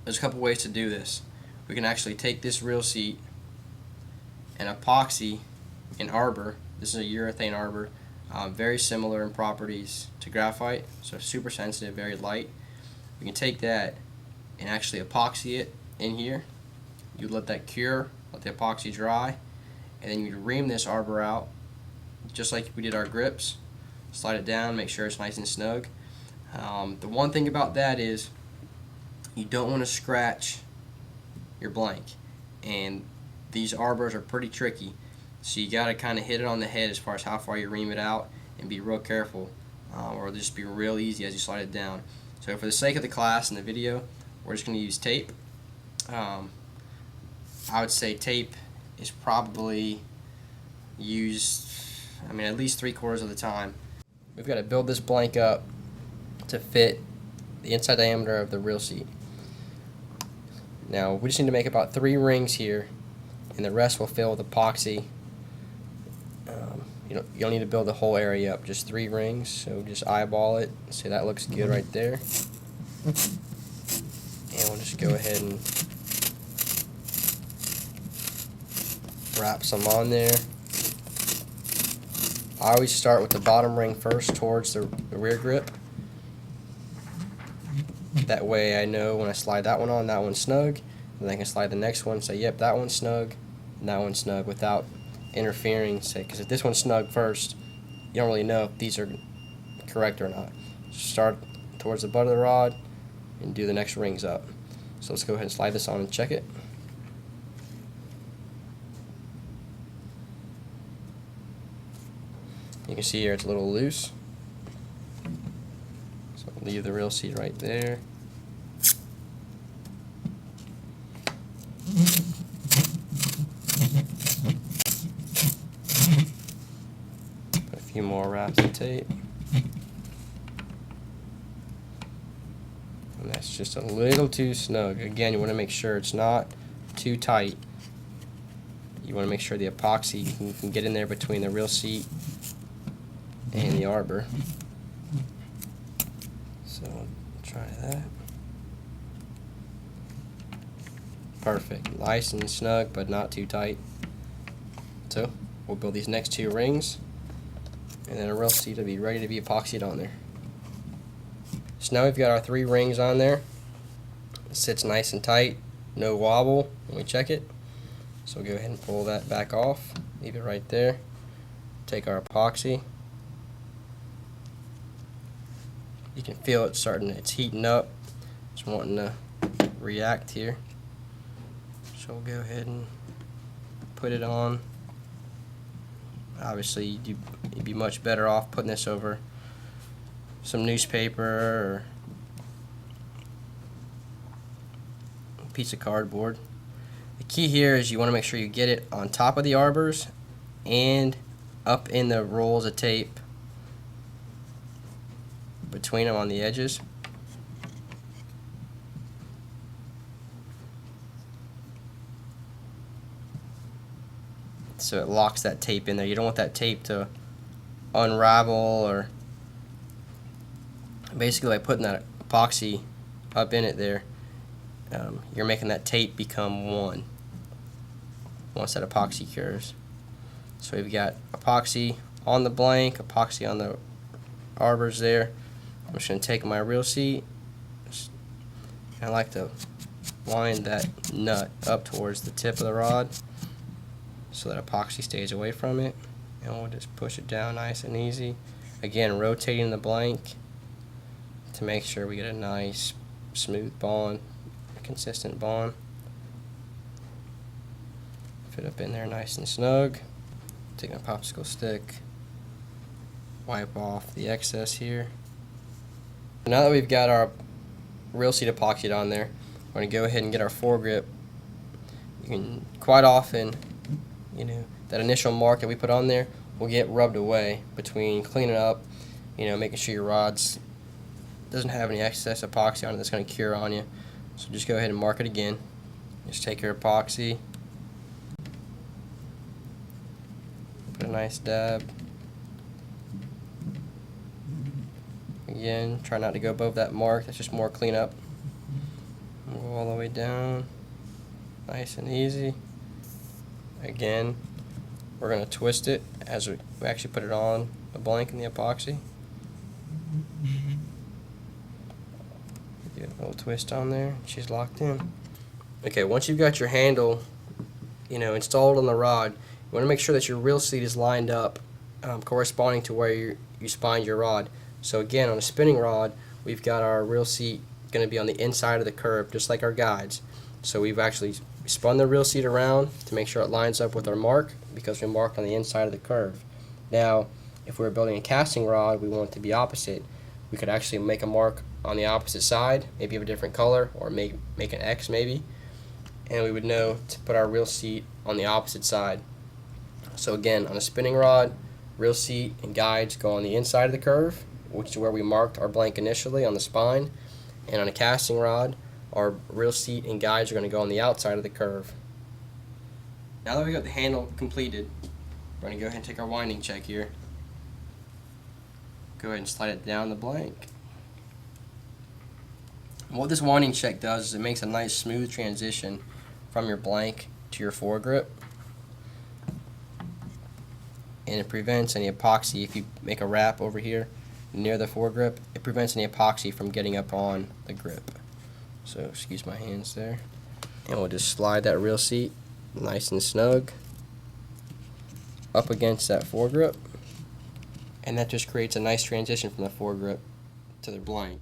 there's a couple ways to do this. We can actually take this reel seat and epoxy an arbor. This is a urethane arbor, very similar in properties to graphite, so super sensitive, very light. We can take that and actually epoxy it in here. You let that cure, let the epoxy dry, and then you ream this arbor out just like we did our grips. Slide it down, make sure it's nice and snug. The one thing about that is you don't want to scratch your blank, and these arbors are pretty tricky, so you got to kind of hit it on the head as far as how far you ream it out, and be real careful, or it'll just be real easy as you slide it down. So for the sake of the class and the video, we're just going to use tape. I would say tape is probably used, at least 3/4 of the time. We've got to build this blank up to fit the inside diameter of the reel seat. Now we just need to make about 3 rings here, and the rest will fill with epoxy. You don't need to build the whole area up, just 3 rings. So just eyeball it. See, that looks good right there. And we'll just go ahead and wrap some on there. I always start with the bottom ring first towards the rear grip. That way I know when I slide that one on, that one's snug, and I can slide the next one and say, yep, that one's snug, and that one's snug, without interfering. Because if this one's snug first, you don't really know if these are correct or not. Start towards the butt of the rod and do the next rings up. So let's go ahead and slide this on and check it. You can see here it's a little loose, so I'll leave the reel seat right there. Put a few more wraps of tape. And that's just a little too snug. Again, you want to make sure it's not too tight. You want to make sure the epoxy can get in there between the reel seat and the arbor. So try that. Perfect. Nice and snug, but not too tight. So we'll build these next 2 rings, and then a reel seat will be ready to be epoxied on there. So now we've got our 3 rings on there. It sits nice and tight, no wobble when we check it. So we'll go ahead and pull that back off, leave it right there. Take our epoxy. You can feel it starting, it's heating up. It's wanting to react here. So we'll go ahead and put it on. Obviously, you'd be much better off putting this over some newspaper or a piece of cardboard. The key here is you want to make sure you get it on top of the arbors and up in the rolls of tape between them on the edges. So it locks that tape in there. You don't want that tape to unravel, or basically by putting that epoxy up in it there, you're making that tape become one once that epoxy cures. So we've got epoxy on the blank, epoxy on the arbors there. I'm just going to take my reel seat. I like to line that nut up towards the tip of the rod so that epoxy stays away from it, and we'll just push it down nice and easy. Again, rotating the blank to make sure we get a nice smooth bond, a consistent bond. Fit up in there nice and snug. Take my popsicle stick, wipe off the excess here. Now that we've got our reel seat epoxied on there, we're going to go ahead and get our foregrip. You can quite often, that initial mark that we put on there will get rubbed away between cleaning up, making sure your rods doesn't have any excess epoxy on it that's going to cure on you. So just go ahead and mark it again. Just take your epoxy, put a nice dab. Again, try not to go above that mark. That's just more cleanup. We'll all the way down, nice and easy. Again, we're going to twist it as we actually put it on the blank in the epoxy. Get a little twist on there, she's locked in. Okay, once you've got your handle, installed on the rod, you want to make sure that your reel seat is lined up corresponding to where you spined your rod. So again, on a spinning rod, we've got our reel seat going to be on the inside of the curve, just like our guides. So we've actually spun the reel seat around to make sure it lines up with our mark, because we marked on the inside of the curve. Now, if we were building a casting rod, we want it to be opposite. We could actually make a mark on the opposite side, maybe of a different color, or make an X maybe, and we would know to put our reel seat on the opposite side. So again, on a spinning rod, reel seat and guides go on the inside of the curve, which is where we marked our blank initially on the spine, and on a casting rod, our reel seat and guides are going to go on the outside of the curve. Now that we got the handle completed, we're going to go ahead and take our winding check here. Go ahead and slide it down the blank. And what this winding check does is it makes a nice smooth transition from your blank to your foregrip, and it prevents any epoxy. If you make a wrap over here near the foregrip, it prevents any epoxy from getting up on the grip. So excuse my hands there. And we'll just slide that reel seat nice and snug up against that foregrip, and that just creates a nice transition from the foregrip to the blank.